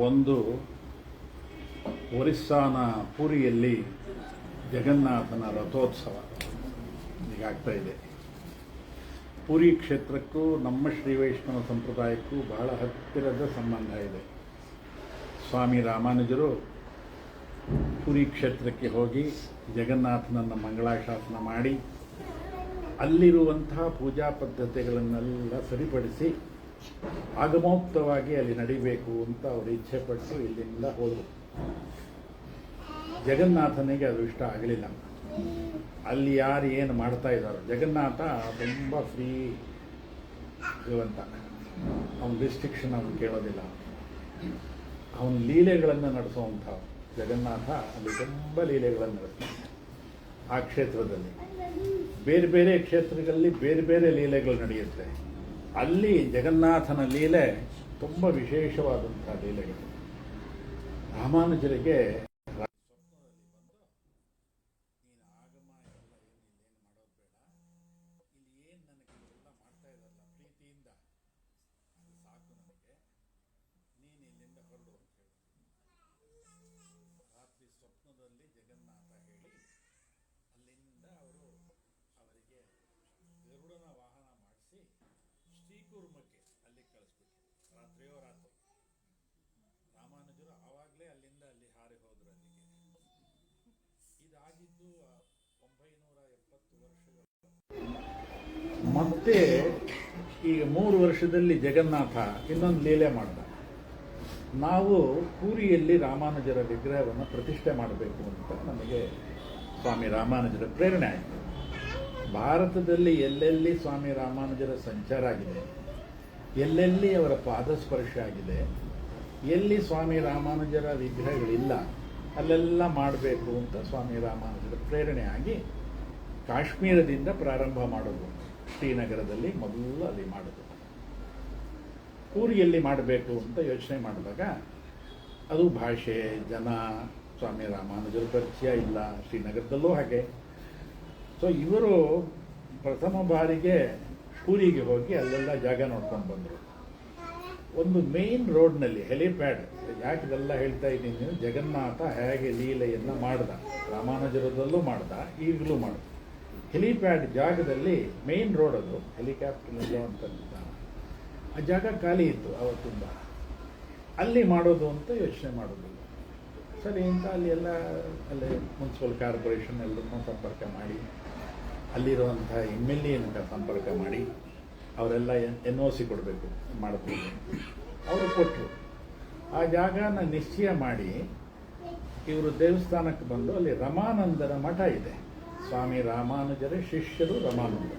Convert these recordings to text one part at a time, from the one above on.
ಒಂದು ಒರಿಸ್ಸಾನ ಪುರಿಯಲ್ಲಿ ಜಗನ್ನಾಥನ ರಥೋತ್ಸವ ಈಗಾಗ್ತಾ ಇದೆ. ಪುರಿ ಕ್ಷೇತ್ರಕ್ಕೂ ನಮ್ಮ ಶ್ರೀ ವೈಷ್ಣವ ಸಂಪ್ರದಾಯಕ್ಕೂ ಬಹಳ ಹತ್ತಿರದ ಸಂಬಂಧ ಇದೆ. ಸ್ವಾಮಿ ರಾಮಾನುಜರು ಪುರಿ ಕ್ಷೇತ್ರಕ್ಕೆ ಹೋಗಿ ಜಗನ್ನಾಥನನ್ನು ಮಂಗಳಾಶಾಸನ ಮಾಡಿ ಅಲ್ಲಿರುವಂತಹ ಪೂಜಾ ಪದ್ಧತಿಗಳನ್ನೆಲ್ಲ ಸರಿಪಡಿಸಿ ಆಗಮೋಕ್ತವಾಗಿ ಅಲ್ಲಿ ನಡಿಬೇಕು ಅಂತ ಅವರು ಇಚ್ಛೆ ಪಟ್ಟು ಇಲ್ಲಿಂದ ಹೋದರು. ಜಗನ್ನಾಥನಿಗೆ ಅದು ಇಷ್ಟ ಆಗಲಿಲ್ಲ. ಅಲ್ಲಿ ಯಾರು ಏನು ಮಾಡ್ತಾ ಇದ್ದಾರೋ, ಜಗನ್ನಾಥ ತುಂಬ ಫ್ರೀ ಇರುವಂತ, ಅವನ ರಿಸ್ಟ್ರಿಕ್ಷನ್ ಅವನು ಕೇಳೋದಿಲ್ಲ. ಅವನ ಲೀಲೆಗಳನ್ನು ನಡೆಸುವಂಥ ಜಗನ್ನಾಥ ಅಲ್ಲಿ ತುಂಬ ಲೀಲೆಗಳನ್ನು ನಡೆಸ್ತಾನೆ. ಆ ಕ್ಷೇತ್ರದಲ್ಲಿ ಬೇರೆ ಬೇರೆ ಕ್ಷೇತ್ರಗಳಲ್ಲಿ ಬೇರೆ ಬೇರೆ ಲೀಲೆಗಳು ನಡೆಯುತ್ತೆ. ಅಲ್ಲಿ ಜಗನ್ನಾಥನ ಲೀಲೆ ತುಂಬ ವಿಶೇಷವಾದಂಥ ಲೀಲೆಗಳು. ರಾಮಾನುಜರಿಗೆ ರಾತ್ರಿ ಸ್ವಪ್ನದಲ್ಲಿ ಜಗನ್ನಾಥ ಹೇಳಿ ಅಲ್ಲಿಂದ ಅವರಿಗೆ ಗರುಡನ ವಾಹನ ಮಾಡಿಸಿ ಶ್ರೀಕೂರ್ಮಕ್ಕೆ ಅಲ್ಲಿ ಕಳಿಸ್ಬಿಟ್ರು. ರಾತ್ರಿಯೋ ರಾತ್ರಿ ರಾಮಾನುಜರು ಆವಾಗಲೇ ಅಲ್ಲಿಂದ ಅಲ್ಲಿ ಹಾರಿ ಹೋದ್ರು. ಅಲ್ಲಿಗೆ ಇದಾಗಿದ್ದು 970 ವರ್ಷಗಳು. ಮತ್ತೆ ಈಗ 3 ವರ್ಷದಲ್ಲಿ ಜಗನ್ನಾಥ ಇನ್ನೊಂದು ಲೀಲೆ ಮಾಡ್ದ. ನಾವು ಪೂರಿಯಲ್ಲಿ ರಾಮಾನುಜರ ವಿಗ್ರಹವನ್ನು ಪ್ರತಿಷ್ಠೆ ಮಾಡಬೇಕು ಅಂತ ನಮಗೆ ಸ್ವಾಮಿ ರಾಮಾನುಜರ ಪ್ರೇರಣೆ ಆಯಿತು. ಭಾರತದಲ್ಲಿ ಎಲ್ಲೆಲ್ಲಿ ಸ್ವಾಮಿ ರಾಮಾನುಜರ ಸಂಚಾರ ಆಗಿದೆ, ಎಲ್ಲೆಲ್ಲಿ ಅವರ ಪಾದಸ್ಪರ್ಶ ಆಗಿದೆ, ಎಲ್ಲಿ ಸ್ವಾಮಿ ರಾಮಾನುಜರ ವಿಗ್ರಹಗಳಿಲ್ಲ ಅಲ್ಲೆಲ್ಲ ಮಾಡಬೇಕು ಅಂತ ಸ್ವಾಮಿ ರಾಮಾನುಜರ ಪ್ರೇರಣೆ ಆಗಿ ಕಾಶ್ಮೀರದಿಂದ ಪ್ರಾರಂಭ ಮಾಡೋದು. ಶ್ರೀನಗರದಲ್ಲಿ ಮೊದಲು ಅಲ್ಲಿ ಮಾಡೋದು. ಪೂರಿಯಲ್ಲಿ ಮಾಡಬೇಕು ಅಂತ ಯೋಚನೆ ಮಾಡಿದಾಗ ಅದು ಭಾಷೆ, ಜನ, ಸ್ವಾಮಿ ರಾಮಾನುಜರ ಪರಿಚಯ ಇಲ್ಲ. ಶ್ರೀನಗರದಲ್ಲೂ ಹಾಗೆ. ಸೊ ಇವರು ಪ್ರಥಮ ಬಾರಿಗೆ ಪೂರಿಗೆ ಹೋಗಿ ಅಲ್ಲೆಲ್ಲ ಜಾಗ ನೋಡ್ಕೊಂಡು ಬಂದರು. ಒಂದು ಮೇನ್ ರೋಡ್ನಲ್ಲಿ ಹೆಲಿಪ್ಯಾಡ್, ಯಾಕೆ ಇದೆಲ್ಲ ಹೇಳ್ತಾ ಇದ್ದೀನಿ, ಜಗನ್ನಾಥ ಹೇಗೆ ಲೀಲೆಯನ್ನು ಮಾಡ್ದ, ರಾಮಾನುಜರದಲ್ಲೂ ಮಾಡ್ದ, ಈಗಲೂ ಮಾಡ್ದ. ಹೆಲಿಪ್ಯಾಡ್ ಜಾಗದಲ್ಲಿ ಮೇನ್ ರೋಡ್, ಅದು ಹೆಲಿಕಾಪ್ಟರ್ ನಿಲ್ಲುವಂಥ ಆ ಜಾಗ ಖಾಲಿ ಇತ್ತು ಅವತ್ತಿಂದ. ಅಲ್ಲಿ ಮಾಡೋದು ಅಂತ ಯೋಚನೆ ಮಾಡೋದು. ಸರಿ ಅಂತ ಅಲ್ಲಿ ಅಲ್ಲಿ ಮುನ್ಸಿಪಲ್ ಕಾರ್ಪೊರೇಷನ್ ಎಲ್ಲರನ್ನೂ ಸಂಪರ್ಕ ಮಾಡಿ, ಅಲ್ಲಿರುವಂಥ MLA ಸಂಪರ್ಕ ಮಾಡಿ ಅವರೆಲ್ಲ NOC ಕೊಡಬೇಕು ಮಾಡಬಹುದು. ಅವರು ಕೊಟ್ಟರು. ಆ ಜಾಗನ ನಿಶ್ಚಯ ಮಾಡಿ ಇವರು ದೇವಸ್ಥಾನಕ್ಕೆ ಬಂದು ಅಲ್ಲಿ ರಮಾನಂದರ ಮಠ ಇದೆ. ಸ್ವಾಮಿ ರಾಮಾನುಜರ ಶಿಷ್ಯರು ರಮಾನಂದ,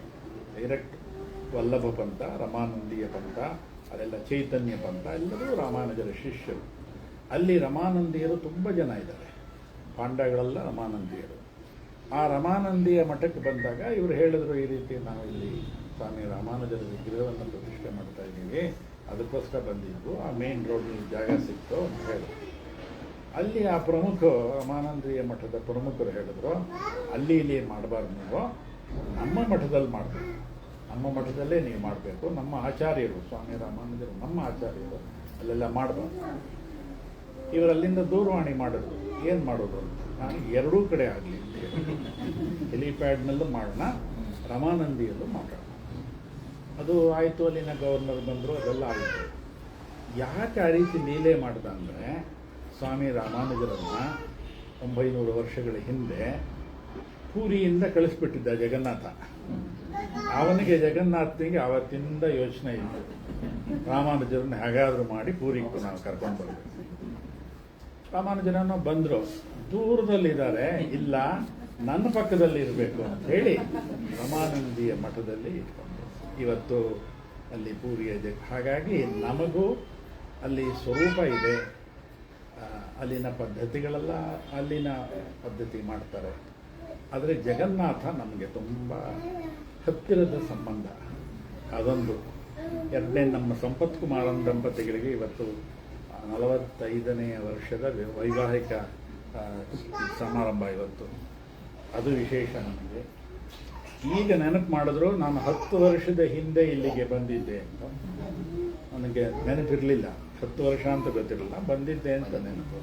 ಡೈರೆಕ್ಟ್ ವಲ್ಲಭ ಪಂಥ, ರಮಾನಂದೀಯ ಪಂಥ, ಅದೆಲ್ಲ ಚೈತನ್ಯ ಪಂಥ, ಎಲ್ಲರೂ ರಾಮಾನುಜರ ಶಿಷ್ಯರು. ಅಲ್ಲಿ ರಮಾನಂದಿಯರು ತುಂಬ ಜನ ಇದ್ದಾರೆ. ಪಾಂಡಗಳೆಲ್ಲ ರಮಾನಂದಿಯರು. ಆ ರಮಾನಂದಿಯ ಮಠಕ್ಕೆ ಬಂದಾಗ ಇವರು ಹೇಳಿದ್ರು, ಈ ರೀತಿ ನಾವು ಇಲ್ಲಿ ಸ್ವಾಮಿ ರಾಮಾನುಜರ ವಿಗ್ರಹವನ್ನು ಪ್ರತಿಷ್ಠೆ ಮಾಡ್ತಾ ಇದ್ದೀವಿ, ಅದಕ್ಕೋಸ್ಕರ ಬಂದಿದ್ದು, ಆ ಮೇನ್ ರೋಡ್ನಲ್ಲಿ ಜಾಗ ಸಿಕ್ತು ಅಂತ ಹೇಳಿದ್ರು. ಅಲ್ಲಿ ಆ ಪ್ರಮುಖರು, ರಮಾನಂದೀಯ ಮಠದ ಪ್ರಮುಖರು ಹೇಳಿದ್ರು, ಅಲ್ಲಿ ಇಲ್ಲಿ ಮಾಡಬಾರ್ದು, ನೀವು ನಮ್ಮ ಮಠದಲ್ಲಿ ಮಾಡಬೇಕು, ನಮ್ಮ ಮಠದಲ್ಲೇ ನೀವು ಮಾಡಬೇಕು, ನಮ್ಮ ಆಚಾರ್ಯರು ಸ್ವಾಮಿ ರಾಮಾನುಜರು ನಮ್ಮ ಆಚಾರ್ಯರು, ಅಲ್ಲೆಲ್ಲ ಮಾಡಬಾರ್ದು. ಇವರಲ್ಲಿಂದ ದೂರವಾಣಿ ಮಾಡಿದ್ರು, ಏನು ಮಾಡೋದು ಅಂತ. ನಾನು ಎರಡೂ ಕಡೆ ಆಗಲಿ, ಹೆಲಿಪ್ಯಾಡ್ನಲ್ಲೂ ಮಾಡೋಣ, ರಮಾನಂದಿಯಲ್ಲೂ ಮಾಡೋಣ. ಅದು ಆಯಿತು. ಅಲ್ಲಿನ ಗವರ್ನರ್ ಬಂದರು, ಅದೆಲ್ಲ ಆಯಿತು. ಯಾಕೆ ಆ ರೀತಿ ಲೀಲೆ ಮಾಡ್ದ ಅಂದರೆ, ಸ್ವಾಮಿ ರಾಮಾನುಜರನ್ನು 900 ವರ್ಷಗಳ ಹಿಂದೆ ಪೂರಿಯಿಂದ ಕಳಿಸ್ಬಿಟ್ಟಿದ್ದ ಜಗನ್ನಾಥ. ಅವನಿಗೆ ಜಗನ್ನಾಥನಿಗೆ ಆವತ್ತಿಂದ ಯೋಚನೆ ಇತ್ತು, ರಾಮಾನುಜರನ್ನು ಹೇಗಾದರೂ ಮಾಡಿ ಪೂರಿಗೆ ನಾವು ಕರ್ಕೊಂಡು ಬರಬೇಕು. ರಾಮಾನುಜರನ್ನು ಬಂದರು, ದೂರದಲ್ಲಿದ್ದಾರೆ, ಇಲ್ಲ ನನ್ನ ಪಕ್ಕದಲ್ಲಿ ಇರಬೇಕು ಅಂತ ಹೇಳಿ ರಮಾನಂದಿಯ ಮಠದಲ್ಲಿ ಇಟ್ಕೊಂಡು ಇವತ್ತು ಅಲ್ಲಿ ಪೂರಿಯ ಹಾಗಾಗಿ ನಮಗೂ ಅಲ್ಲಿ ಸ್ವರೂಪ ಇದೆ. ಅಲ್ಲಿನ ಪದ್ಧತಿಗಳೆಲ್ಲ ಅಲ್ಲಿನ ಪದ್ಧತಿ ಮಾಡ್ತಾರೆ. ಆದರೆ ಜಗನ್ನಾಥ ನಮಗೆ ತುಂಬ ಹತ್ತಿರದ ಸಂಬಂಧ. ಅದೊಂದು. ಎರಡನೇ, ನಮ್ಮ ಸಂಪತ್ ಕುಮಾರನ್ ದಂಪತಿಗಳಿಗೆ ಇವತ್ತು 45ನೇ ವರ್ಷದ ವೈವಾಹಿಕ ಸಮಾರಂಭ ಇವತ್ತು. ಅದು ವಿಶೇಷ ನಮಗೆ. ಈಗ ನೆನಪು ಮಾಡಿದ್ರು, ನಾನು 10 ವರ್ಷದ ಹಿಂದೆ ಇಲ್ಲಿಗೆ ಬಂದಿದ್ದೆ ಅಂತ ನನಗೆ ನೆನಪಿರಲಿಲ್ಲ. 10 ವರ್ಷ ಅಂತ ಗೊತ್ತಿರಲಿಲ್ಲ, ಬಂದಿದ್ದೆ ಅಂತ ನೆನಪು.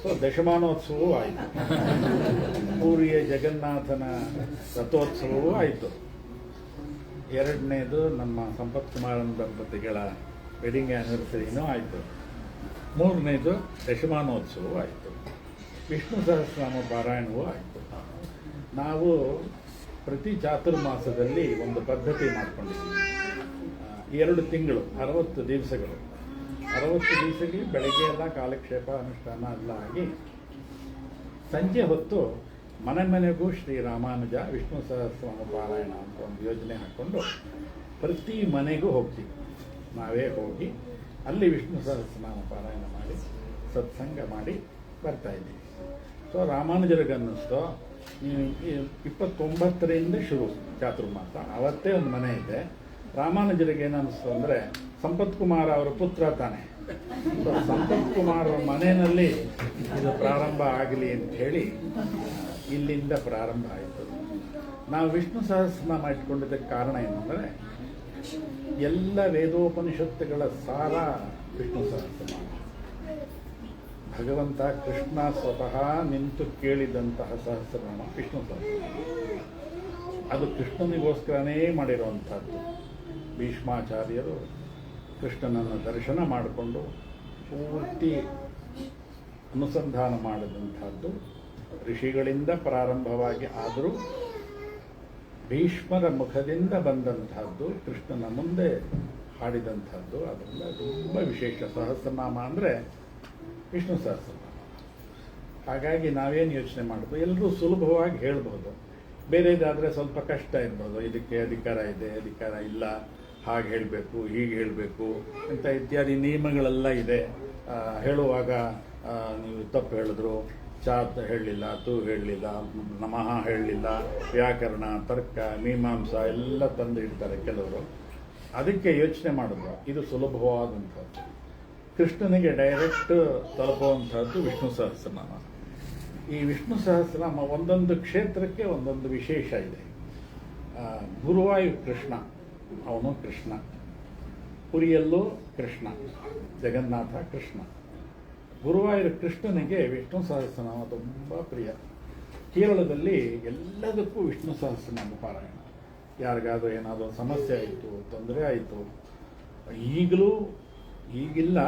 ಸೊ ದಶಮಾನೋತ್ಸವವೂ ಆಯಿತು, ಪೂರಿಯ ಜಗನ್ನಾಥನ ರಥೋತ್ಸವವೂ ಆಯಿತು. ಎರಡನೇದು ನಮ್ಮ ಸಂಪತ್ ಕುಮಾರನ್ ದಂಪತಿಗಳ ವೆಡ್ಡಿಂಗ್ ಆ್ಯನಿವರ್ಸರಿನೂ ಆಯಿತು. ಮೂರನೇದು ದಶಮಾನೋತ್ಸವವೂ ಆಯಿತು. ವಿಷ್ಣು ಸಹಸ್ರನಾಮ ಪಾರಾಯಣವೂ ಆಯಿತು. ನಾವು ಪ್ರತಿ ಚಾತುರ್ಮಾಸದಲ್ಲಿ ಒಂದು ಪದ್ಧತಿ ಮಾಡಿಕೊಂಡಿದ್ದೀವಿ. 2 ತಿಂಗಳು 60 ದಿವಸಗಳು 60 ದಿವಸಗಳಿಗೆ ಬೆಳಗ್ಗೆ ಎಲ್ಲ ಕಾಲಕ್ಷೇಪ ಅನುಷ್ಠಾನ ಎಲ್ಲ ಆಗಿ ಸಂಜೆ ಹೊತ್ತು ಮನೆ ಮನೆಗೂ ಶ್ರೀ ರಾಮಾನುಜ ವಿಷ್ಣು ಸಹಸ್ರನಾಮ ಪಾರಾಯಣ ಅಂತ ಒಂದು ಯೋಜನೆ ಹಾಕ್ಕೊಂಡು ಪ್ರತಿ ಮನೆಗೂ ಹೋಗ್ತೀವಿ. ನಾವೇ ಹೋಗಿ ಅಲ್ಲಿ ವಿಷ್ಣು ಸಹಸ್ರನಾಮ ಪಾರಾಯಣ ಮಾಡಿ ಸತ್ಸಂಗ ಮಾಡಿ ಬರ್ತಾಯಿದ್ದೀವಿ. ಸೊ ರಾಮಾನುಜರಿಗನ್ನಿಸ್ತೋ 29ರಿಂದ ಶುರು ಚಾತುರ್ಮಾಸ, ಅವತ್ತೇ ಒಂದು ಮನೆ ಇದೆ. ರಾಮಾನುಜರಿಗೆ ಏನನ್ನಿಸ್ತು ಅಂದರೆ ಸಂಪತ್ ಕುಮಾರ್ ಅವರ ಪುತ್ರ ತಾನೆ, ಸೊ ಸಂಪತ್ ಕುಮಾರ್ ಮನೆಯಲ್ಲಿ ಇದು ಪ್ರಾರಂಭ ಆಗಲಿ ಅಂತ ಹೇಳಿ ಇಲ್ಲಿಂದ ಪ್ರಾರಂಭ ಆಯಿತು. ನಾವು ವಿಷ್ಣು ಸಹಸ್ರನಾಮ ಇಟ್ಕೊಂಡಿದ್ದಕ್ಕೆ ಕಾರಣ ಏನಂದರೆ ಎಲ್ಲ ವೇದೋಪನಿಷತ್ತುಗಳ ಸಾರ ವಿಷ್ಣು ಸಹಸ್ರನಾಮ. ಭಗವಂತ ಕೃಷ್ಣ ಸ್ವತಃ ನಿಂತು ಕೇಳಿದಂತಹ ಸಹಸ್ರನಾಮ ವಿಷ್ಣು ಸಹಸ್ರನಾಮ. ಅದು ಕೃಷ್ಣನಿಗೋಸ್ಕರನೇ ಮಾಡಿರುವಂಥದ್ದು. ಭೀಷ್ಮಾಚಾರ್ಯರು ಕೃಷ್ಣನನ್ನು ದರ್ಶನ ಮಾಡಿಕೊಂಡು ಪೂರ್ತಿ ಅನುಸಂಧಾನ ಮಾಡಿದಂಥದ್ದು ಋಷಿಗಳಿಂದ ಪ್ರಾರಂಭವಾಗಿ, ಆದರೂ ಭೀಷ್ಮರ ಮುಖದಿಂದ ಬಂದಂಥದ್ದು, ಕೃಷ್ಣನ ಮುಂದೆ ಹಾಡಿದಂಥದ್ದು. ಅದರಿಂದ ತುಂಬ ವಿಶೇಷ ಸಹಸ್ರನಾಮ ಅಂದರೆ ವಿಷ್ಣು ಸಹಸ್ರನಾಮ. ಹಾಗಾಗಿ ನಾವೇನು ಯೋಚನೆ ಮಾಡೋದು, ಎಲ್ಲರೂ ಸುಲಭವಾಗಿ ಹೇಳ್ಬೋದು. ಬೇರೆದಾದರೆ ಸ್ವಲ್ಪ ಕಷ್ಟ ಇರ್ಬೋದು, ಇದಕ್ಕೆ ಅಧಿಕಾರ ಇದೆ, ಅಧಿಕಾರ ಇಲ್ಲ, ಹಾಗೆ ಹೇಳಬೇಕು, ಹೀಗೆ ಹೇಳಬೇಕು ಅಂತ ಇತ್ಯಾದಿ ನಿಯಮಗಳೆಲ್ಲ ಇದೆ. ಹೇಳುವಾಗ ನೀವು ತಪ್ಪು ಹೇಳಿದ್ರು, ಚಾತ್ ಹೇಳಲಿಲ್ಲ, ತು ಹೇಳಲಿಲ್ಲ, ನಮಃ ಹೇಳಲಿಲ್ಲ, ವ್ಯಾಕರಣ, ತರ್ಕ, ಮೀಮಾಂಸಾ ಎಲ್ಲ ತಂದು ಇಡ್ತಾರೆ ಕೆಲವರು. ಅದಕ್ಕೆ ಯೋಚನೆ ಮಾಡಿದ್ರು ಇದು ಸುಲಭವಾದಂಥದ್ದು, ಕೃಷ್ಣನಿಗೆ ಡೈರೆಕ್ಟ್ ತಲುಪುವಂಥದ್ದು ವಿಷ್ಣು ಸಹಸ್ರನಾಮ. ಈ ವಿಷ್ಣು ಸಹಸ್ರನಾಮ ಒಂದೊಂದು ಕ್ಷೇತ್ರಕ್ಕೆ ಒಂದೊಂದು ವಿಶೇಷ ಇದೆ. ಗುರುವಾಯೂರ್ ಕೃಷ್ಣ, ಅವನು ಕೃಷ್ಣ. ಪುರಿಯಲ್ಲೂ ಕೃಷ್ಣ, ಜಗನ್ನಾಥ ಕೃಷ್ಣ. ಗುರುವಾಯೂರ್ ಕೃಷ್ಣನಿಗೆ ವಿಷ್ಣು ಸಹಸ್ರನಾಮ ತುಂಬ ಪ್ರಿಯ. ಕೇರಳದಲ್ಲಿ ಎಲ್ಲದಕ್ಕೂ ವಿಷ್ಣು ಸಹಸ್ರನಾಮ ಪಾರಾಯಣ. ಯಾರಿಗಾದರೂ ಏನಾದರೂ ಸಮಸ್ಯೆ ಆಯಿತು, ತೊಂದರೆ ಆಯಿತು, ಈಗಿಲ್ಲ,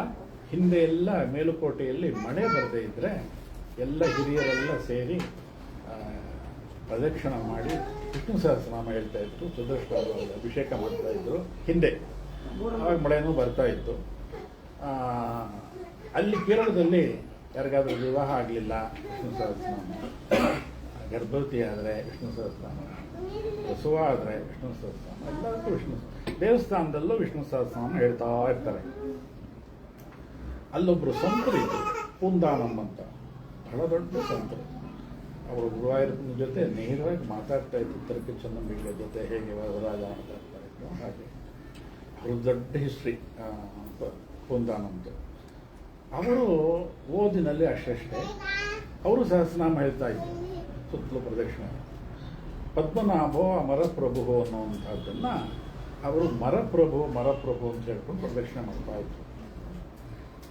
ಹಿಂದೆ ಎಲ್ಲ ಮೇಲುಕೋಟೆಯಲ್ಲಿ ಮಳೆ ಬರದೇ ಇದ್ದರೆ ಎಲ್ಲ ಹಿರಿಯರೆಲ್ಲ ಸೇರಿ ಪ್ರದಕ್ಷಿಣ ಮಾಡಿ ವಿಷ್ಣು ಸಹಸ್ರನಾಮ ಹೇಳ್ತಾ ಇದ್ರು. ಸುದರ್ಶನ ಅಭಿಷೇಕ ಮಾಡ್ತಾ ಇದ್ರು ಹಿಂದೆ, ಆವಾಗ ಮಳೆನೂ ಬರ್ತಾ ಇತ್ತು. ಅಲ್ಲಿ ಕೇರಳದಲ್ಲಿ ಯಾರಿಗಾದ್ರೂ ವಿವಾಹ ಆಗಲಿಲ್ಲ ವಿಷ್ಣು ಸಹಸ್ರನಾಮ, ಗರ್ಭವತಿ ಆದರೆ ವಿಷ್ಣು ಸಹಸ್ರನಾಮ, ಪ್ರಸವ ಆದರೆ ವಿಷ್ಣು ಸಹಸ್ರನಾಮ, ಎಲ್ಲದಕ್ಕೂ ವಿಷ್ಣು. ದೇವಸ್ಥಾನದಲ್ಲೂ ವಿಷ್ಣು ಸಹಸ್ರನಾಮ ಹೇಳ್ತಾ ಇರ್ತಾರೆ. ಅಲ್ಲೊಬ್ಬರು ಸಂತರು ಇದ್ರು, ಪೂಂದಾನಮ್ ಅಂತ, ಬಹಳ ದೊಡ್ಡ ಸಂತರು. ಅವರು ಗುರುವಾಯೂರಪ್ಪನ ಜೊತೆ ನೇರವಾಗಿ ಮಾತಾಡ್ತಾ ಇದ್ರು. ತರ್ಕ ಚನ್ನಂಬಿಗಳ ಜೊತೆ ಹೇಗೆ ವರರಾಜ ಮಾತಾಡ್ತಾ ಇದ್ರು ಹಾಗೆ. ಅವರು ದೊಡ್ಡ ಹಿಸ್ಟ್ರಿ ಪೂಂದಾನಮ್ದು. ಅವರು ಓದಿನಲ್ಲಿ ಅಷ್ಟೇ. ಅವರು ಸಹಸ್ರನಾಮ ಹೇಳ್ತಾ ಇದ್ರು ಸುತ್ತಲೂ ಪ್ರದಕ್ಷಿಣೆ. ಪದ್ಮನಾಭೋ ಮರಪ್ರಭು ಅನ್ನುವಂಥದ್ದನ್ನು ಅವರು ಮರಪ್ರಭು ಅಂತ ಹೇಳ್ಕೊಂಡು ಪ್ರದಕ್ಷಿಣೆ ಮಾಡ್ತಾ ಇದ್ರು.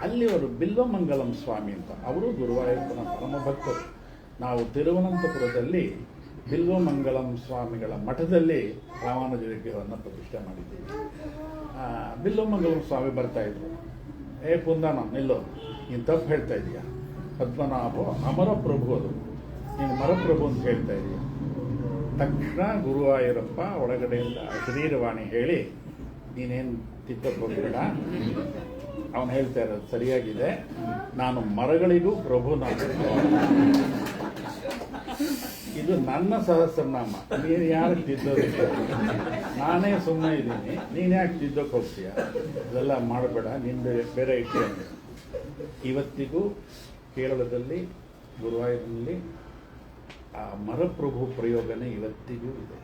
ಅಲ್ಲಿ ಅವರು ಬಿಲ್ವಮಂಗಲಂ ಸ್ವಾಮಿ ಅಂತ, ಅವರು ಗುರುವಾಯೂರಪ್ಪನ ಪರಮ ಭಕ್ತರು. ನಾವು ತಿರುವನಂತಪುರದಲ್ಲಿ ಬಿಲ್ವಮಂಗಲಂ ಸ್ವಾಮಿಗಳ ಮಠದಲ್ಲಿ ರಾಮಾನುಜರಿಗೆಯನ್ನು ಪ್ರತಿಷ್ಠೆ ಮಾಡಿದ್ದೀವಿ. ಬಿಲ್ವಮಂಗಲಂ ಸ್ವಾಮಿ ಬರ್ತಾಯಿದ್ರು. ಪುಂದಾನಂ ನಿಲ್ಲೋ, ನೀನು ತಪ್ಪು ಹೇಳ್ತಾ ಇದೀಯಾ, ಪದ್ಮನಾಭೋ ಅಮರಪ್ರಭು, ಅದು ನೀನು ಮರಪ್ರಭು ಅಂತ ಹೇಳ್ತಾ ಇದೀಯ. ತಕ್ಷಣ ಗುರುವಾಯೂರಪ್ಪ ಒಳಗಡೆಯಿಂದ ಶರೀರವಾಣಿ ಹೇಳಿ, ನೀನೇನು ತಿದ್ದಕ್ಕೆ ಹೋಗಬೇಡ, ಅವನು ಹೇಳ್ತಾ ಇರೋದು ಸರಿಯಾಗಿದೆ, ನಾನು ಮರಗಳಿಗೂ ಪ್ರಭು, ನಾನು ಇದು ನನ್ನ ಸಹಸ್ರನಾಮ, ನೀನು ಯಾರು ತಿದ್ದೋದಿಲ್ಲ, ನಾನೇ ಸುಮ್ಮನೆ ಇದ್ದೀನಿ, ನೀನು ಯಾಕೆ ತಿದ್ದೋಕೆ ಹೋಗ್ತೀಯ, ಇದೆಲ್ಲ ಮಾಡಬೇಡ, ನಿಂದು ಬೇರೆ ಇಟ್ಕೊಂಡು. ಇವತ್ತಿಗೂ ಕೇರಳದಲ್ಲಿ ಗುರುವಾಯೂರಿನಲ್ಲಿ ಆ ಮರಪ್ರಭು ಪ್ರಯೋಗನೇ ಇವತ್ತಿಗೂ ಇದೆ.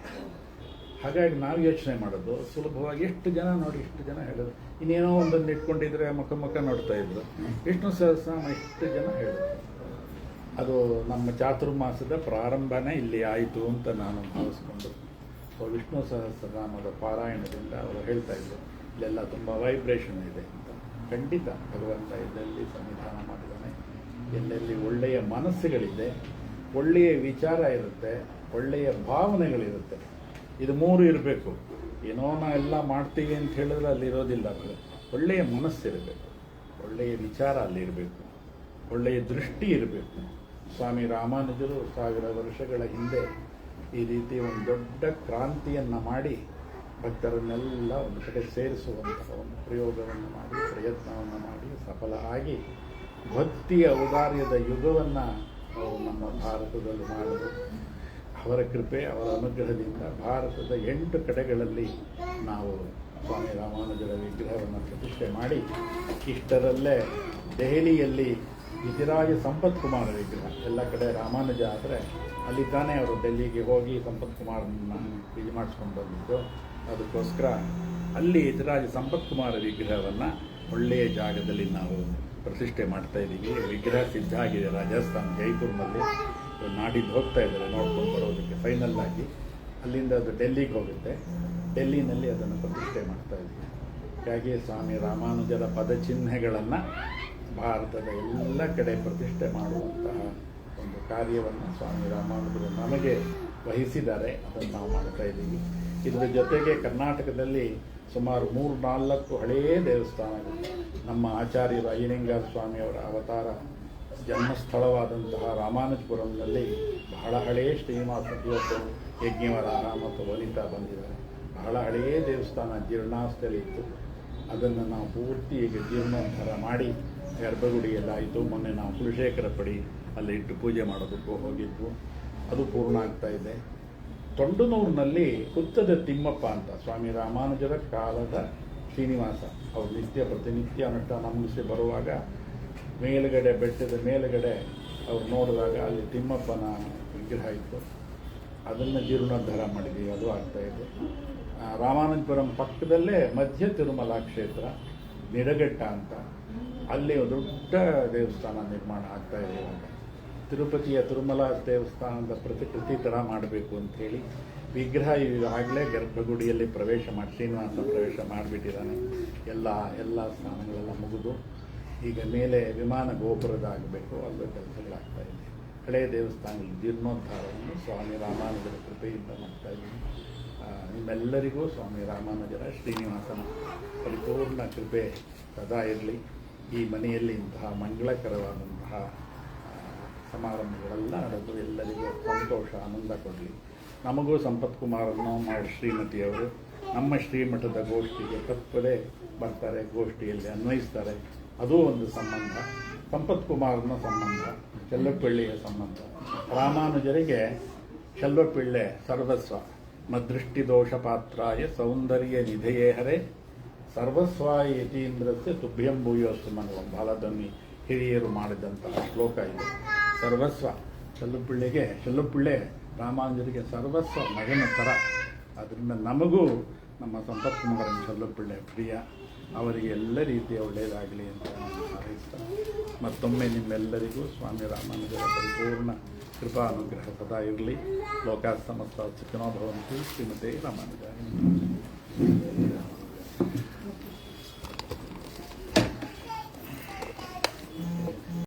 ಹಾಗಾಗಿ ನಾವು ಯೋಚನೆ ಮಾಡೋದು ಸುಲಭವಾಗಿ, ಎಷ್ಟು ಜನ ಹೇಳಿದ್ರು. ಇನ್ನೇನೋ ಒಂದನ್ನು ಇಟ್ಕೊಂಡಿದ್ರೆ ಮುಖ ನೋಡ್ತಾ ಇದ್ರು. ವಿಷ್ಣು ಸಹಸ್ರನಾಮ ಎಷ್ಟು ಜನ ಹೇಳಿದ್ರು. ಅದು ನಮ್ಮ ಚಾತುರ್ಮಾಸದ ಪ್ರಾರಂಭನೇ ಇಲ್ಲಿ ಆಯಿತು ಅಂತ ನಾನು ಭಾವಿಸ್ಕೊಂಡು, ಸೊ ವಿಷ್ಣು ಸಹಸ್ರನಾಮದ ಪಾರಾಯಣದಿಂದ ಅವರು ಹೇಳ್ತಾ ಇದ್ರು, ಇಲ್ಲೆಲ್ಲ ತುಂಬ ವೈಬ್ರೇಷನ್ ಇದೆ ಅಂತ. ಖಂಡಿತ ಭಗವಂತ ಎಲ್ಲೆಲ್ಲಿ ಸನ್ನಿಧಾನ ಮಾಡಿದ್ದಾನೆ, ಎಲ್ಲೆಲ್ಲಿ ಒಳ್ಳೆಯ ಮನಸ್ಸುಗಳಿದೆ, ಒಳ್ಳೆಯ ವಿಚಾರ ಇರುತ್ತೆ, ಒಳ್ಳೆಯ ಭಾವನೆಗಳಿರುತ್ತೆ. ಇದು ಮೂರು ಇರಬೇಕು. ಏನೋ ಎಲ್ಲ ಮಾಡ್ತೀವಿ ಅಂತ ಹೇಳಿದ್ರೆ ಅಲ್ಲಿರೋದಿಲ್ಲ. ಒಳ್ಳೆಯ ಮನಸ್ಸಿರಬೇಕು, ಒಳ್ಳೆಯ ವಿಚಾರ ಅಲ್ಲಿರಬೇಕು, ಒಳ್ಳೆಯ ದೃಷ್ಟಿ ಇರಬೇಕು. ಸ್ವಾಮಿ ರಾಮಾನುಜರು 1000 ವರ್ಷಗಳ ಹಿಂದೆ ಈ ರೀತಿ ಒಂದು ದೊಡ್ಡ ಕ್ರಾಂತಿಯನ್ನು ಮಾಡಿ ಭಕ್ತರನ್ನೆಲ್ಲ ಒಂದು ಕಡೆ ಸೇರಿಸುವಂತಹ ಒಂದು ಪ್ರಯೋಗವನ್ನು ಮಾಡಿ, ಪ್ರಯತ್ನವನ್ನು ಮಾಡಿ ಸಫಲ ಆಗಿ ಭಕ್ತಿಯ ಔದಾರ್ಯದ ಯುಗವನ್ನು ಅವರು ನಮ್ಮ ಭಾರತದಲ್ಲಿ ಮಾಡಿದರು. ಅವರ ಕೃಪೆ, ಅವರ ಅನುಗ್ರಹದಿಂದ ಭಾರತದ 8 ಕಡೆಗಳಲ್ಲಿ ನಾವು ಸ್ವಾಮಿ ರಾಮಾನುಜರ ವಿಗ್ರಹವನ್ನು ಪ್ರತಿಷ್ಠೆ ಮಾಡಿ, ಇಷ್ಟರಲ್ಲೇ ದೆಹಲಿಯಲ್ಲಿ ಯತಿರಾಜ ಸಂಪತ್ ಕುಮಾರ ವಿಗ್ರಹ, ಎಲ್ಲ ಕಡೆ ರಾಮಾನುಜ ಆದರೆ ಅಲ್ಲಿ ತಾನೇ ಅವರು ಡೆಲ್ಲಿಗೆ ಹೋಗಿ ಸಂಪತ್ ಕುಮಾರನ್ನ ಇದು ಮಾಡಿಸ್ಕೊಂಡು ಬಂದಿದ್ದು. ಅದಕ್ಕೋಸ್ಕರ ಅಲ್ಲಿ ಯತಿರಾಜ ಸಂಪತ್ ಕುಮಾರ ವಿಗ್ರಹವನ್ನು ಒಳ್ಳೆಯ ಜಾಗದಲ್ಲಿ ನಾವು ಪ್ರತಿಷ್ಠೆ ಮಾಡ್ತಾ ಇದ್ದೀವಿ. ವಿಗ್ರಹ ಸಿದ್ಧ ಆಗಿದೆ ರಾಜಸ್ಥಾನ್ ಜೈಪುರ್ನಲ್ಲಿ. ನಾಡಿದ್ದು ಹೋಗ್ತಾ ಇದ್ದಾರೆ ನೋಡ್ಕೊಂಡು ಬರೋದಕ್ಕೆ ಫೈನಲ್ ಆಗಿ. ಅಲ್ಲಿಂದ ಅದು ಡೆಲ್ಲಿಗೆ ಹೋಗುತ್ತೆ. ಡೆಲ್ಲಿನಲ್ಲಿ ಅದನ್ನು ಪ್ರತಿಷ್ಠೆ ಮಾಡ್ತಾ ಇದ್ದೀವಿ. ಹೀಗಾಗಿ ಸ್ವಾಮಿ ರಾಮಾನುಜರ ಪದಚಿಹ್ನೆಗಳನ್ನು ಭಾರತದ ಎಲ್ಲ ಕಡೆ ಪ್ರತಿಷ್ಠೆ ಮಾಡುವಂತಹ ಒಂದು ಕಾರ್ಯವನ್ನು ಸ್ವಾಮಿ ರಾಮಾನುಜರು ನಮಗೆ ವಹಿಸಿದ್ದಾರೆ. ಅದನ್ನು ನಾವು ಮಾಡ್ತಾ ಇದ್ದೀವಿ. ಇದರ ಜೊತೆಗೆ ಕರ್ನಾಟಕದಲ್ಲಿ ಸುಮಾರು 3-4 ಹಳೆಯ ದೇವಸ್ಥಾನಗಳು, ನಮ್ಮ ಆಚಾರ್ಯರು ಅಯ್ಯನಿಂಗಾರ ಸ್ವಾಮಿಯವರ ಅವತಾರ ಜನ್ಮಸ್ಥಳವಾದಂತಹ ರಾಮಾನುಜಪುರಂನಲ್ಲಿ ಬಹಳ ಹಳೆಯ ಶ್ರೀನಿವಾಸ ಇವತ್ತು ಯಜ್ಞವರಾಹ ಮತ್ತು ವನಿತಾ ಬಂದಿದ್ದಾರೆ. ಬಹಳ ಹಳೆಯ ದೇವಸ್ಥಾನ ಜೀರ್ಣಾವಸ್ಥೆಯಲ್ಲಿತ್ತು. ಅದನ್ನು ನಾವು ಪೂರ್ತಿ ಈಗ ಜೀರ್ಣೋದ್ಧಾರ ಮಾಡಿ ಗರ್ಭಗುಡಿಯಲ್ಲಾಯಿತು. ಮೊನ್ನೆ ನಾವು ಕುಲಶೇಖರ ಪಡಿ ಅಲ್ಲಿ ಇಟ್ಟು ಪೂಜೆ ಮಾಡೋದಕ್ಕೂ ಹೋಗಿದ್ವು. ಅದು ಪೂರ್ಣ ಆಗ್ತಾ ಇದೆ. ತೊಂಡನೂರಿನಲ್ಲಿ ಹುತ್ತದ ತಿಮ್ಮಪ್ಪ ಅಂತ ಸ್ವಾಮಿ ರಾಮಾನುಜರ ಕಾಲದ ಶ್ರೀನಿವಾಸ, ಅವರು ಪ್ರತಿನಿತ್ಯ ಅನುಷ್ಠಾನ ಮುಗಿಸಿ ಬರುವಾಗ ಮೇಲುಗಡೆ, ಬೆಟ್ಟದ ಮೇಲುಗಡೆ ಅವ್ರು ನೋಡಿದಾಗ ಅಲ್ಲಿ ತಿಮ್ಮಪ್ಪನ ವಿಗ್ರಹ ಇತ್ತು. ಅದನ್ನು ಜೀರ್ಣೋದ್ಧಾರ ಮಾಡಿದ್ದೀವಿ, ಅದು ಆಗ್ತಾಯಿದೆ. ರಾಮಾನುಜಪುರಂ ಪಕ್ಕದಲ್ಲೇ ಮಧ್ಯ ತಿರುಮಲ ಕ್ಷೇತ್ರ ನಿಡಘಟ್ಟ ಅಂತ, ಅಲ್ಲಿ ದೊಡ್ಡ ದೇವಸ್ಥಾನ ನಿರ್ಮಾಣ ಆಗ್ತಾಯಿದೆ ಇವಾಗ. ತಿರುಪತಿಯ ತಿರುಮಲ ದೇವಸ್ಥಾನದ ಪ್ರತಿಕೃತಿ ಥರ ಮಾಡಬೇಕು ಅಂಥೇಳಿ ವಿಗ್ರಹ ಈಗಾಗಲೇ ಗರ್ಭಗುಡಿಯಲ್ಲಿ ಪ್ರವೇಶ ಮಾಡಿ, ಶ್ರೀನಿವಾಸ ಪ್ರವೇಶ ಮಾಡಿಬಿಟ್ಟಿದ್ದಾನೆ. ಎಲ್ಲ ಸ್ನಾನಗಳೆಲ್ಲ ಮುಗಿದು ಈಗ ಮೇಲೆ ವಿಮಾನ ಗೋಪುರದಾಗಬೇಕು, ಅಲ್ಲೂ ಕೆಲಸಗಳಾಗ್ತಾಯಿದೆ. ಹಳೆಯ ದೇವಸ್ಥಾನದಲ್ಲಿ ಜೀರ್ಣೋದ್ಧಾರವನ್ನು ಸ್ವಾಮಿ ರಾಮಾನುಜರ ಕೃಪೆಯಿಂದ ಮಾಡ್ತಾಯಿದ್ದೀನಿ. ನಿಮ್ಮೆಲ್ಲರಿಗೂ ಸ್ವಾಮಿ ರಾಮಾನುಜರ ಶ್ರೀನಿವಾಸನ ಪರಿಪೂರ್ಣ ಕೃಪೆ ಸದಾ ಇರಲಿ. ಈ ಮನೆಯಲ್ಲಿ ಇಂತಹ ಮಂಗಳಕರವಾದಂತಹ ಸಮಾರಂಭಗಳೆಲ್ಲ ನಡೆದು ಎಲ್ಲರಿಗೂ ಸಂತೋಷ, ಆನಂದ ಕೊಡಲಿ. ನಮಗೂ ಸಂಪತ್ ಕುಮಾರನ್ನು ಮಾಡಿ ಶ್ರೀಮತಿಯವರು ನಮ್ಮ ಶ್ರೀಮಠದ ಗೋಷ್ಠಿಗೆ ತಪ್ಪದೇ ಬರ್ತಾರೆ, ಗೋಷ್ಠಿಯಲ್ಲಿ ಅನ್ವಯಿಸ್ತಾರೆ. ಅದೂ ಒಂದು ಸಂಬಂಧ. ಸಂಪತ್ ಕುಮಾರನ ಸಂಬಂಧ, ಚೆಲ್ಲಪಿಳ್ಳಿಯ ಸಂಬಂಧ. ರಾಮಾನುಜರಿಗೆ ಚೆಲ್ಲಪಿಳ್ಳೆ ಸರ್ವಸ್ವ. ಮದೃಷ್ಟಿ ದೋಷ ಪಾತ್ರಾಯ ಸೌಂದರ್ಯ ನಿಧಯೇ ಹರೇ ಸರ್ವಸ್ವಾಯ ಯತೀಂದ್ರಸ್ಯ ತುಭ್ಯಂ ಭೂಯೋಸ್ತು ಮಂಗಲಂ. ಬಾಲಧ್ವನಿ ಹಿರಿಯರು ಮಾಡಿದಂತಹ ಶ್ಲೋಕ ಇದು. ಸರ್ವಸ್ವ ಚೆಲ್ಲಪಿಳ್ಳೆ ರಾಮಾನುಜರಿಗೆ ಸರ್ವಸ್ವ ಮಗನ ಥರ. ಅದರಿಂದ ನಮಗೂ ನಮ್ಮ ಸಂಪತ್ ಕುಮಾರನ ಚೆಲ್ಲಪಿಳ್ಳೆ ಪ್ರಿಯ. ಅವರಿಗೆ ಎಲ್ಲ ರೀತಿಯ ಒಳ್ಳೆಯದಾಗಲಿ ಅಂತ ನಾನು ಹಾರೈಸ್ತಾ, ಮತ್ತೊಮ್ಮೆ ನಿಮ್ಮೆಲ್ಲರಿಗೂ ಸ್ವಾಮಿ ರಾಮಾನುಜರ ಪರಿಪೂರ್ಣ ಕೃಪಾ ಅನುಗ್ರಹ ಸದಾ ಇರಲಿ. ಲೋಕ ಸಮಸ್ತ ಸುಖಿನೋ ಭವಂತು. ಶ್ರೀಮತಿ ರಾಮಾನುಜ.